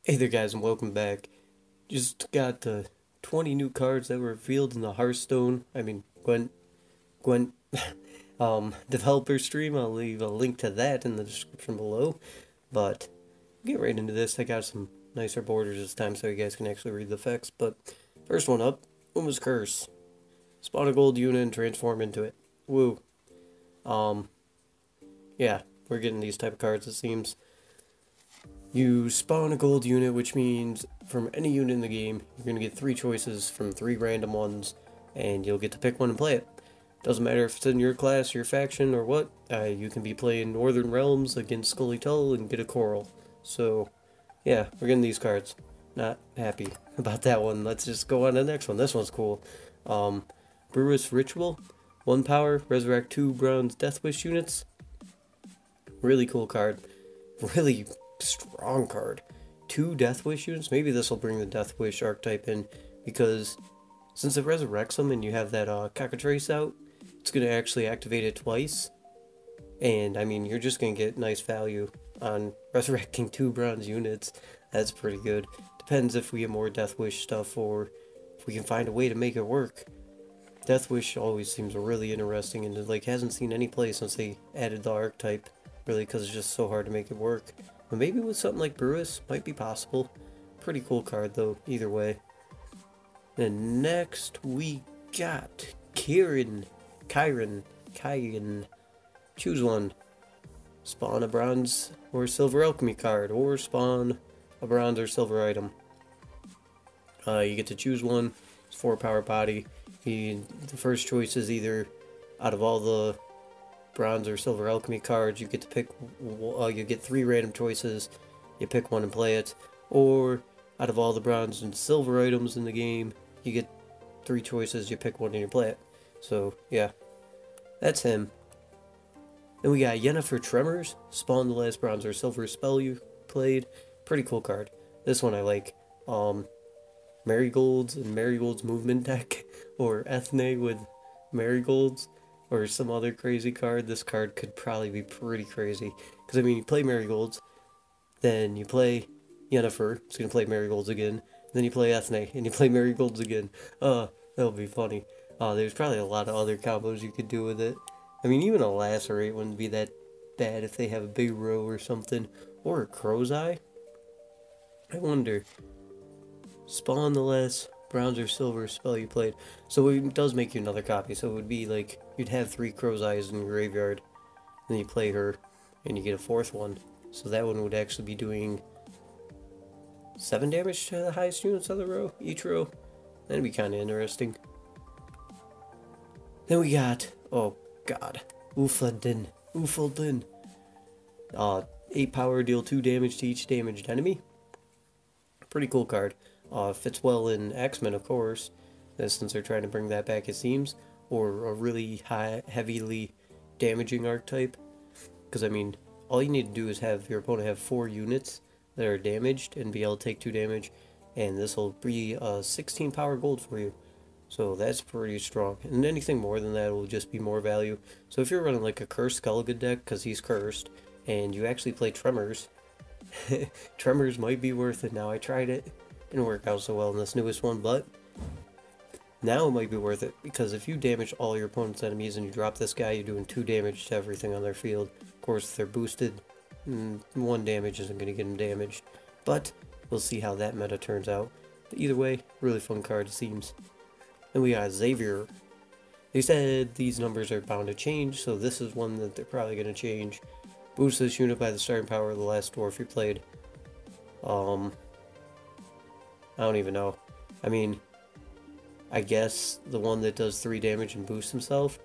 Hey there guys and welcome back. Just got the 20 new cards that were revealed in the Hearthstone, Gwent developer stream. I'll leave a link to that in the description below. But get right into this. I got some nicer borders this time so you guys can actually read the effects. But first one up, Uma's Curse. Spawn a gold unit and transform into it. Woo. Um yeah, we're getting these type of cards it seems. You spawn a gold unit, which means from any unit in the game, you're going to get 3 choices from 3 random ones, and you'll get to pick one and play it. Doesn't matter if it's in your class, your faction, or what, you can be playing Northern Realms against Skullitull and get a Coral. So, yeah, we're getting these cards. Not happy about that one. Let's just go on to the next one. This one's cool. BREWESS Ritual. 1 power, resurrect 2 bronze Death Wish units. Really cool card. Really strong card. 2 Death Wish units. Maybe this will bring the Death Wish archetype in, because since it resurrects them and you have that Cockatrice out, it's going to actually activate it twice. And I mean, you're just going to get nice value on resurrecting 2 bronze units. That's pretty good. Depends if we get more Death Wish stuff or if we can find a way to make it work. Death Wish always seems really interesting, and it like hasn't seen any play since they added the archetype, really, because it's just so hard to make it work. But maybe with something like BREWESS, might be possible. Pretty cool card though, either way. And next we got KIYAN. Choose one. Spawn a bronze or silver alchemy card, or spawn a bronze or silver item. You get to choose one. It's 4 power body. The first choice is either out of all the bronze or silver alchemy cards, you get to pick, you get 3 random choices, you pick one and play it, or out of all the bronze and silver items in the game, you get 3 choices, you pick one and you play it. So yeah, that's him. Then we got YENNEFER TREMORS. Spawn the last bronze or silver spell you played. Pretty cool card. This one I like. Marigolds and Marigold's movement deck, or Ethne with Marigolds, or some other crazy card. This card could probably be pretty crazy. Because, I mean, you play Marigolds, then you play YENNEFER, it's going to play Marigolds again, then you play Ethne, and you play Marigolds again. That would be funny. There's probably a lot of other combos you could do with it. I mean, even a Lacerate wouldn't be that bad if they have a big row or something. Or a Crow's Eye. I wonder. Spawn the last bronze or silver spell you played. So it does make you another copy. So it would be like you'd have 3 Crow's Eyes in your graveyard, and then you play her, and you get a 4th one. So that one would actually be doing 7 damage to the highest units of the row, each row. That'd be kind of interesting. Then we got, oh god, ULFHEDINN. 8 power, deal 2 damage to each damaged enemy. Pretty cool card. Fits well in X-Men, of course, since they're trying to bring that back, it seems, or a really heavily damaging archetype. Because, I mean, all you need to do is have your opponent have 4 units that are damaged and be able to take 2 damage, and this will be 16 power gold for you. So that's pretty strong. And anything more than that will just be more value. So if you're running like a cursed SKELLIGE deck, because he's cursed, and you actually play Tremors, Tremors might be worth it now. I tried it. Didn't work out so well in this newest one, but now it might be worth it, because if you damage all your opponent's enemies and you drop this guy, you're doing 2 damage to everything on their field. Of course, if they're boosted, 1 damage isn't going to get them damaged, but we'll see how that meta turns out. But either way, really fun card it seems. Then we got XAVIER. They said these numbers are bound to change, so this is one that they're probably going to change. Boost this unit by the starting power of the last dwarf you played. I don't even know. I mean, I guess the one that does 3 damage and boosts himself?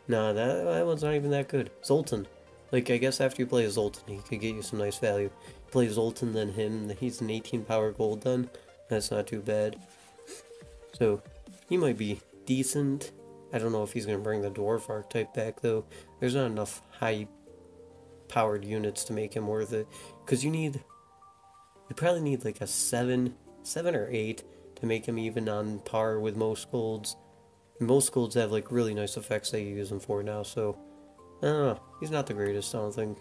Nah, that one's not even that good. Zoltan. Like, I guess after you play a Zoltan, he could get you some nice value. You play Zoltan, then him, he's an 18 power gold then. That's not too bad. So, he might be decent. I don't know if he's going to bring the dwarf archetype back, though. There's not enough high powered units to make him worth it. Because you probably need like a 7 or 8 to make him even on par with most golds. And most golds have like really nice effects that you use them for now, so I don't know. He's not the greatest, I don't think.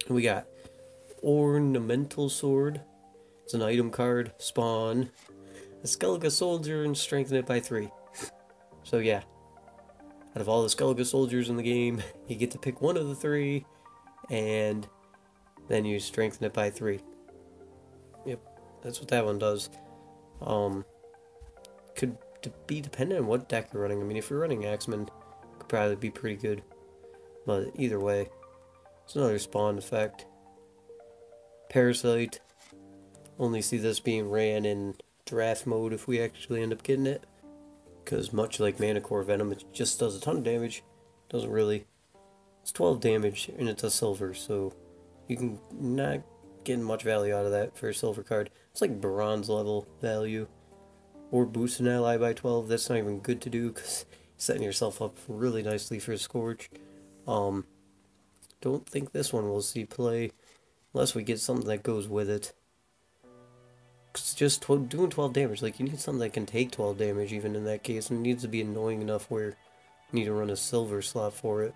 We got Ornamental Sword. It's an item card. Spawn a Skellige soldier and strengthen it by 3. So yeah, out of all the Skellige soldiers in the game, you get to pick one of the 3, and then you strengthen it by 3. Yep, that's what that one does. Could be dependent on what deck you're running. I mean, if you're running Axeman, it could probably be pretty good. But either way, it's another spawn effect. Parasite. Only see this being ran in draft mode if we actually end up getting it. Because much like Mana Core Venom, it just does a ton of damage. Doesn't really. It's 12 damage and it's a silver, so you can not get much value out of that for a silver card. It's like bronze level value. Or boost an ally by 12. That's not even good to do because you're setting yourself up really nicely for a Scourge. Don't think this one will see play unless we get something that goes with it. Cause just doing 12 damage, like you need something that can take 12 damage even in that case, and it needs to be annoying enough where you need to run a silver slot for it.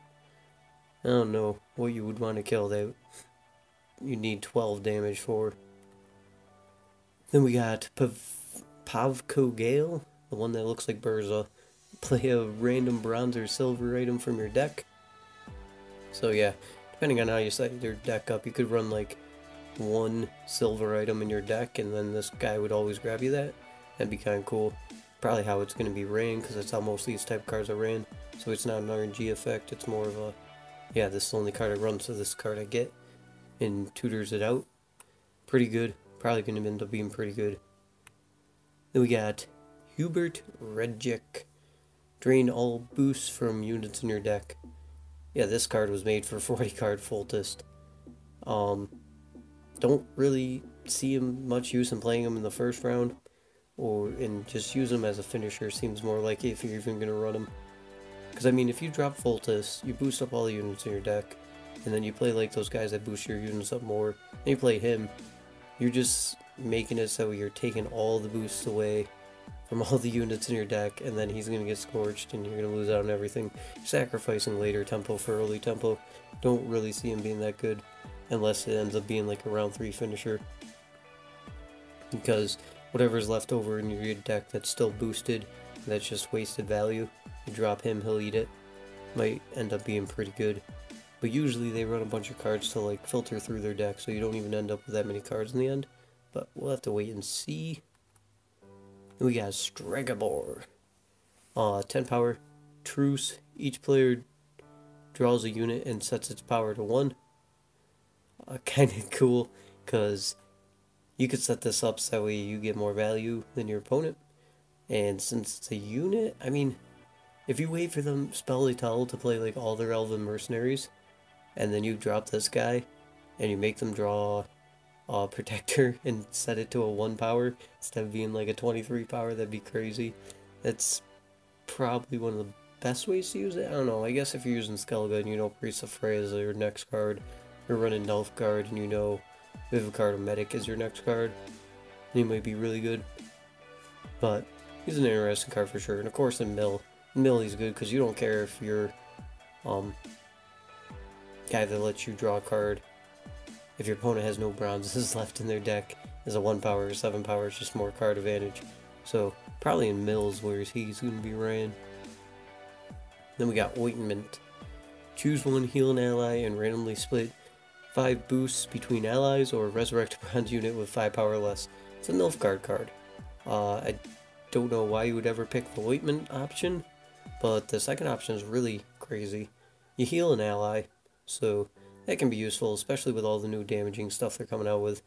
I don't know what you would want to kill that you need 12 damage for. Then we got PAVKO GALE, the one that looks like Burza. Play a random bronze or silver item from your deck. So yeah, depending on how you set your deck up, you could run like one silver item in your deck, and then this guy would always grab you that. That'd be kind of cool. Probably how it's going to be ran, because that's how most of these type of cards are ran. So it's not an RNG effect, it's more of a, yeah, this is the only card I run, so this card I get, and tutors it out. Pretty good. Probably going to end up being pretty good. Then we got HUBERT REJK. Drain all boosts from units in your deck. Yeah, this card was made for 40 card Fultist. Don't really see him much use in playing him in the first round, or in just use him as a finisher seems more like if you're even gonna run him. Because I mean, if you drop Fultist, you boost up all the units in your deck, and then you play like those guys that boost your units up more, and you play him, you're just making it so you're taking all the boosts away from all the units in your deck, and then he's gonna get scorched and you're gonna lose out on everything. Sacrificing later tempo for early tempo. Don't really see him being that good unless it ends up being like a round 3 finisher, because whatever's left over in your deck that's still boosted, that's just wasted value, you drop him, he'll eat it. Might end up being pretty good, but usually they run a bunch of cards to like filter through their deck, so you don't even end up with that many cards in the end, but we'll have to wait and see. Then we got STREGOBOR. 10 power, truce. Each player draws a unit and sets its power to 1. Kind of cool, because you could set this up so that way you get more value than your opponent. And since it's a unit, I mean, if you wait for them spell they tell to play like all their elven mercenaries, and then you drop this guy, and you make them draw a protector and set it to a 1 power instead of being like a 23 power, that'd be crazy. That's probably one of the best ways to use it. I don't know, I guess if you're using Skellige and you know Priest of Frey is your next card, you're running Nilfgaard and you know Vivicard Medic is your next card, and he might be really good. But he's an interesting card for sure. And of course in Mill he's good because you don't care if you're guy that lets you draw a card. If your opponent has no bronzes left in their deck, as a 1 power or 7 power, it's just more card advantage. So probably in Mills where he's going to be ran. Then we got Ointment. Choose one, heal an ally, and randomly split 5 boosts between allies, or resurrect a bronze unit with 5 power or less. It's a Nilfgaard card. I don't know why you would ever pick the Ointment option, but the second option is really crazy. You heal an ally, so that can be useful, especially with all the new damaging stuff they're coming out with.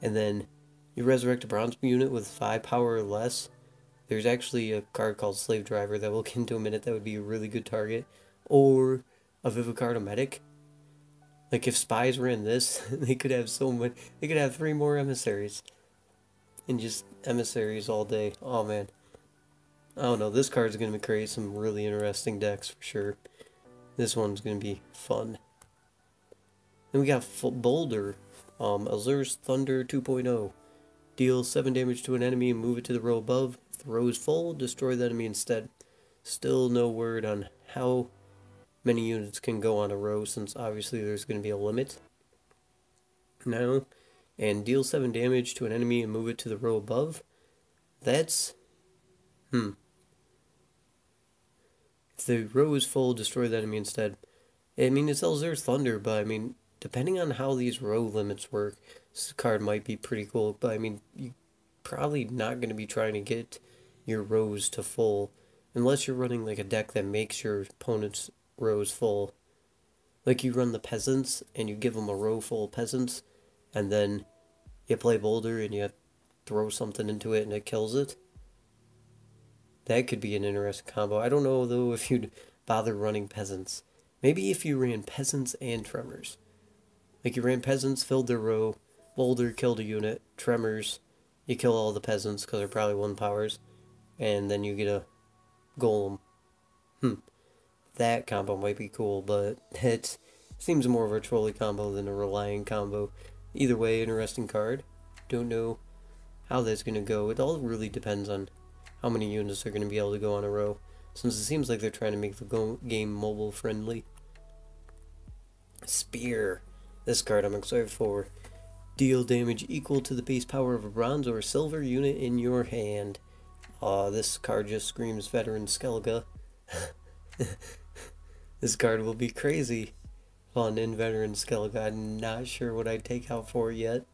And then you resurrect a bronze unit with 5 power or less. There's actually a card called Slave Driver that we'll get into in a minute that would be a really good target. Or a Vivicard Medic. Like if spies ran this, they could have so much. They could have 3 more emissaries, and just emissaries all day. Oh man, I don't know. This card's gonna create some really interesting decks for sure. This one's gonna be fun. Then we got Boulder, Azur's Thunder 2.0. Deal 7 damage to an enemy and move it to the row above. If the row is full, destroy the enemy instead. Still no word on how many units can go on a row, since obviously there's going to be a limit. now and deal 7 damage to an enemy and move it to the row above. That's... If the row is full, destroy the enemy instead. I mean, it's Elzer's Thunder, but I mean, depending on how these row limits work, this card might be pretty cool. But I mean, you're probably not going to be trying to get your rows to full unless you're running like a deck that makes your opponent's rows full. Like you run the peasants and you give them a row full of peasants, and then you play Boulder and you throw something into it and it kills it. That could be an interesting combo. I don't know though if you'd bother running peasants. Maybe if you ran peasants and tremors. Like you ran peasants, filled their row, Boulder killed a unit, tremors, you kill all the peasants because they're probably 1 powers, and then you get a golem. That combo might be cool, but it seems more of a trolley combo than a relying combo. Either way, interesting card. Don't know how that's going to go. It all really depends on how many units are going to be able to go on a row, since it seems like they're trying to make the game mobile friendly. Spear. This card I'm excited for. Deal damage equal to the base power of a bronze or silver unit in your hand. This card just screams Veteran Skellige. This card will be crazy fun in Veteran Skellige. I'm not sure what I'd take out for it yet.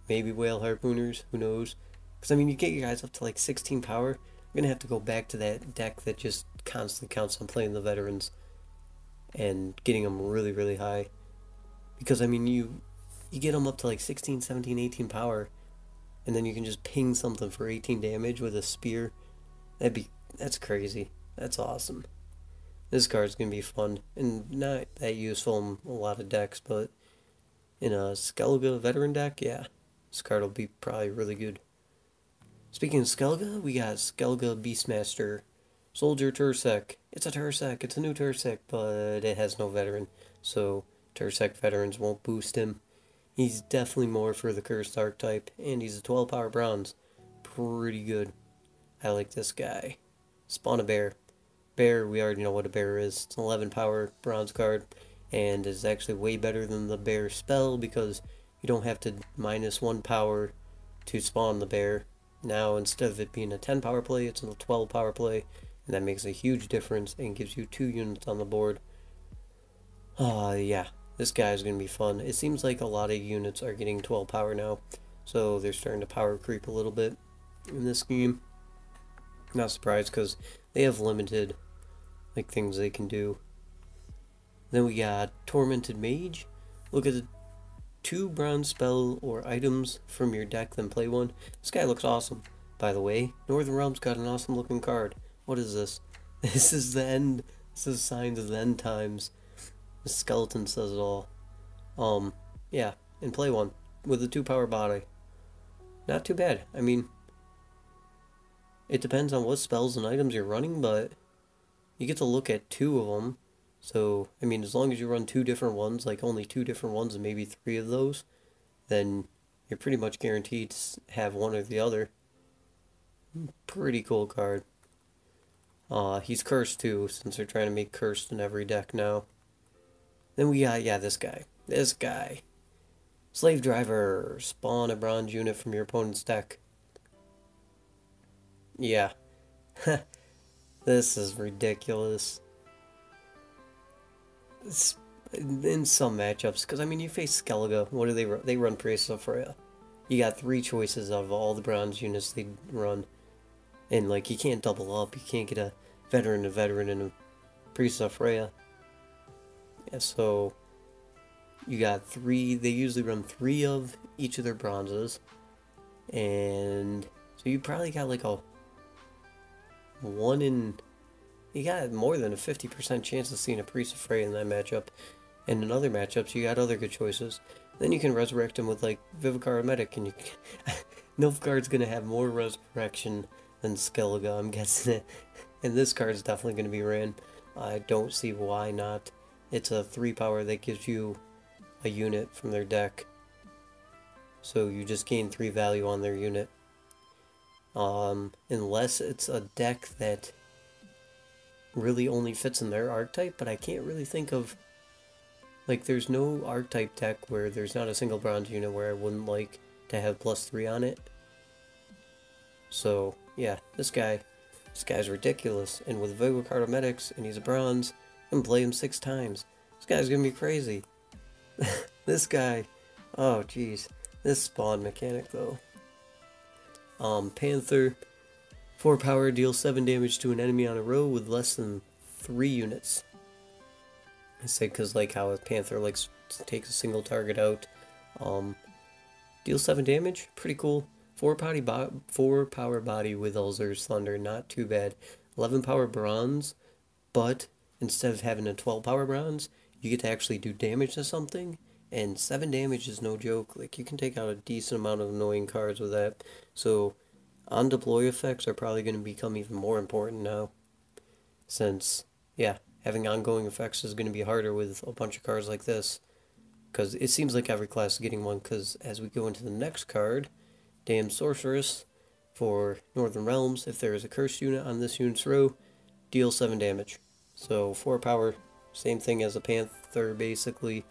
Maybe Whale Harpooners, who knows. Because I mean, you get your guys up to like 16 power. I'm going to have to go back to that deck that just constantly counts on playing the veterans and getting them really, really high. Because I mean, you get them up to like 16, 17, 18 power, and then you can just ping something for 18 damage with a spear. That's crazy. That's awesome. This card's gonna be fun, and not that useful in a lot of decks, but in a Skellige veteran deck, yeah, this card will be probably really good. Speaking of Skellige, we got Skellige Beastmaster, Soldier Tursek. It's a Tursek, it's a new Tursek, but it has no veteran, so Tursek veterans won't boost him. He's definitely more for the cursed archetype, and he's a 12 power bronze. Pretty good. I like this guy. Spawn a bear. Bear, we already know what a bear is. It's an 11 power bronze card, and is actually way better than the bear spell because you don't have to -1 power to spawn the bear. Now, instead of it being a 10 power play, it's a 12 power play, and that makes a huge difference and gives you 2 units on the board. Yeah, this guy is going to be fun. It seems like a lot of units are getting 12 power now, so they're starting to power creep a little bit in this game. Not surprised because they have limited like things they can do. Then we got Tormented Mage. Look at the 2 bronze spell or items from your deck, then play 1. This guy looks awesome, by the way. Northern Realm's got an awesome looking card. What is this? This is the end. This is signs of the end times. The skeleton says it all. Yeah, and play 1 with a 2 power body. Not too bad. I mean, it depends on what spells and items you're running, but you get to look at 2 of them. So, I mean, as long as you run 2 different ones, like only 2 different ones and maybe 3 of those, then you're pretty much guaranteed to have one or the other. Pretty cool card. He's cursed too, since they're trying to make cursed in every deck now. Then we got, yeah, this guy. This guy. Slave Driver. Spawn a bronze unit from your opponent's deck. Yeah. This is ridiculous. It's in some matchups, because I mean, you face Skellige. What do they run? They run Priest of Freya. You got 3 choices of all the bronze units they run, and like you can't double up. You can't get a veteran, and a Priest of Freya. Yeah, so you got 3. They usually run 3 of each of their bronzes, and so you probably got like a 1 in. You got more than a 50% chance of seeing a Priest of Freya in that matchup. And in other matchups, you got other good choices. Then you can resurrect him with, like, Vivicar Medic, and you Nilfgaard's gonna have more resurrection than Skellige, I'm guessing it. And this card's definitely gonna be ran. I don't see why not. It's a 3 power that gives you a unit from their deck. So you just gain 3 value on their unit. Unless it's a deck that really only fits in their archetype, but I can't really think of Like, there's no archetype deck where there's not a single bronze unit where I wouldn't like to have +3 on it. So, yeah, this guy's ridiculous. And with Vigor Cardomedics, and he's a bronze, I'm gonna play him 6 times. This guy's gonna be crazy. This guy, oh jeez. This spawn mechanic though. Panther, 4 power, deals 7 damage to an enemy on a row with less than 3 units. I say because like how a Panther likes to take a single target out. Deals 7 damage, pretty cool. 4 power body with Ulzur's Thunder, not too bad. 11 power bronze, but instead of having a 12 power bronze, you get to actually do damage to something. And 7 damage is no joke. Like, you can take out a decent amount of annoying cards with that. So, on deploy effects are probably going to become even more important now. Since, yeah, having ongoing effects is going to be harder with a bunch of cards like this. Because it seems like every class is getting one. Because as we go into the next card, Damned Sorceress for Northern Realms, if there is a cursed unit on this unit's row, deal 7 damage. So 4 power, same thing as a Panther basically,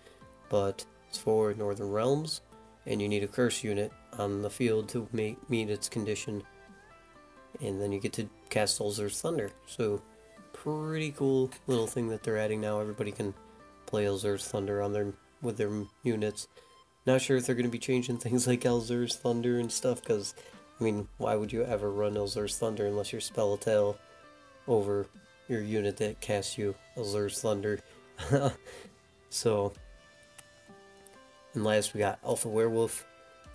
but it's for Northern Realms, and you need a curse unit on the field to meet its condition, and then you get to cast Ulzur's Thunder. So pretty cool little thing that they're adding now. Everybody can play Ulzur's Thunder on with their units. Not sure if they're going to be changing things like Ulzur's Thunder and stuff, because, I mean, why would you ever run Ulzur's Thunder unless you're Spell-a-Tail over your unit that casts you Ulzur's Thunder? So, and last we got Alpha Werewolf,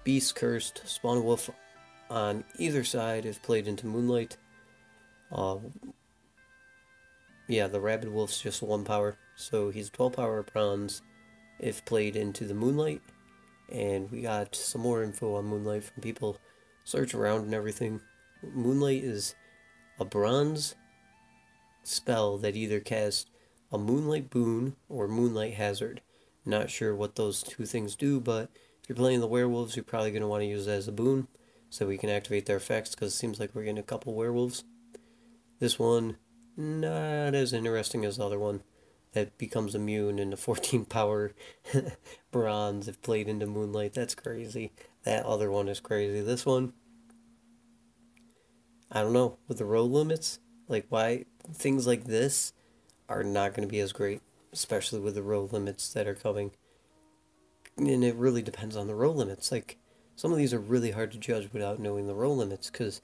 Beast Cursed, Spawn Wolf on either side if played into Moonlight. Yeah, the Rabid Wolf's just 1 power, so he's 12 power bronze if played into the Moonlight. And we got some more info on Moonlight from people search around and everything. Moonlight is a bronze spell that either casts a Moonlight Boon or Moonlight Hazard. Not sure what those 2 things do, but if you're playing the werewolves, you're probably going to want to use it as a boon so we can activate their effects, because it seems like we're getting a couple werewolves. This one, not as interesting as the other one. That becomes immune in the 14 power bronze if played into Moonlight. That's crazy. That other one is crazy. This one, I don't know. With the row limits, like, why things like this are not going to be as great, especially with the row limits that are coming. And it really depends on the row limits. Like, some of these are really hard to judge without knowing the row limits, because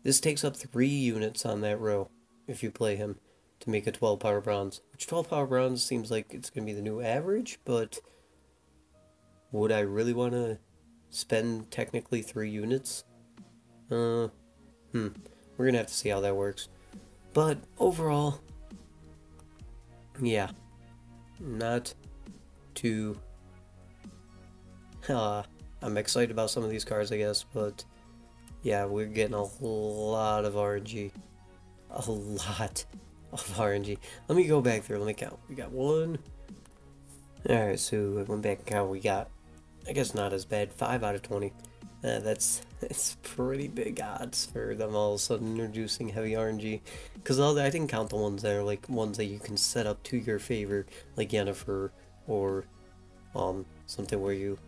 this takes up 3 units on that row if you play him to make a 12 power bronze, which 12 power bronze seems like it's going to be the new average, but would I really want to spend technically 3 units? We're going to have to see how that works. But overall, yeah, not too, I'm excited about some of these cards, I guess, but yeah, we're getting a lot of RNG. A lot of RNG. Let me go back there. Let me count. We got 1. Alright, so I went back and count. We got, I guess not as bad, 5 out of 20. That's pretty big odds for them all of a sudden introducing heavy RNG. Because I didn't count the ones that are like ones that you can set up to your favor, like Yennefer, or something where you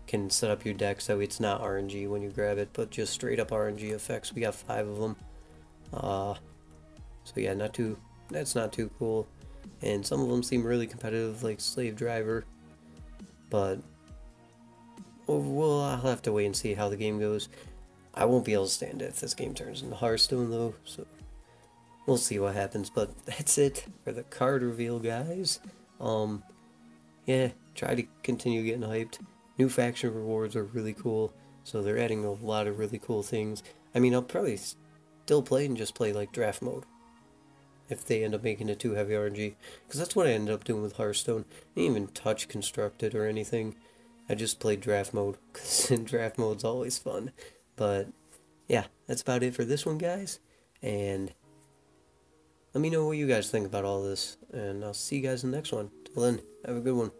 can set up your deck so it's not RNG when you grab it, but just straight up RNG effects. We got 5 of them. So yeah, that's not too cool. And some of them seem really competitive, like Slave Driver. But well, I'll have to wait and see how the game goes. I won't be able to stand it if this game turns into Hearthstone though, so we'll see what happens. But that's it for the card reveal, guys. Yeah, try to continue getting hyped. New faction rewards are really cool, so they're adding a lot of really cool things. I mean, I'll probably still play and just play like draft mode if they end up making it too heavy RNG, because that's what I ended up doing with Hearthstone. I didn't even touch constructed or anything. I just played draft mode, because draft mode's always fun. But yeah, that's about it for this one, guys, and let me know what you guys think about all this, and I'll see you guys in the next one. Till then, have a good one.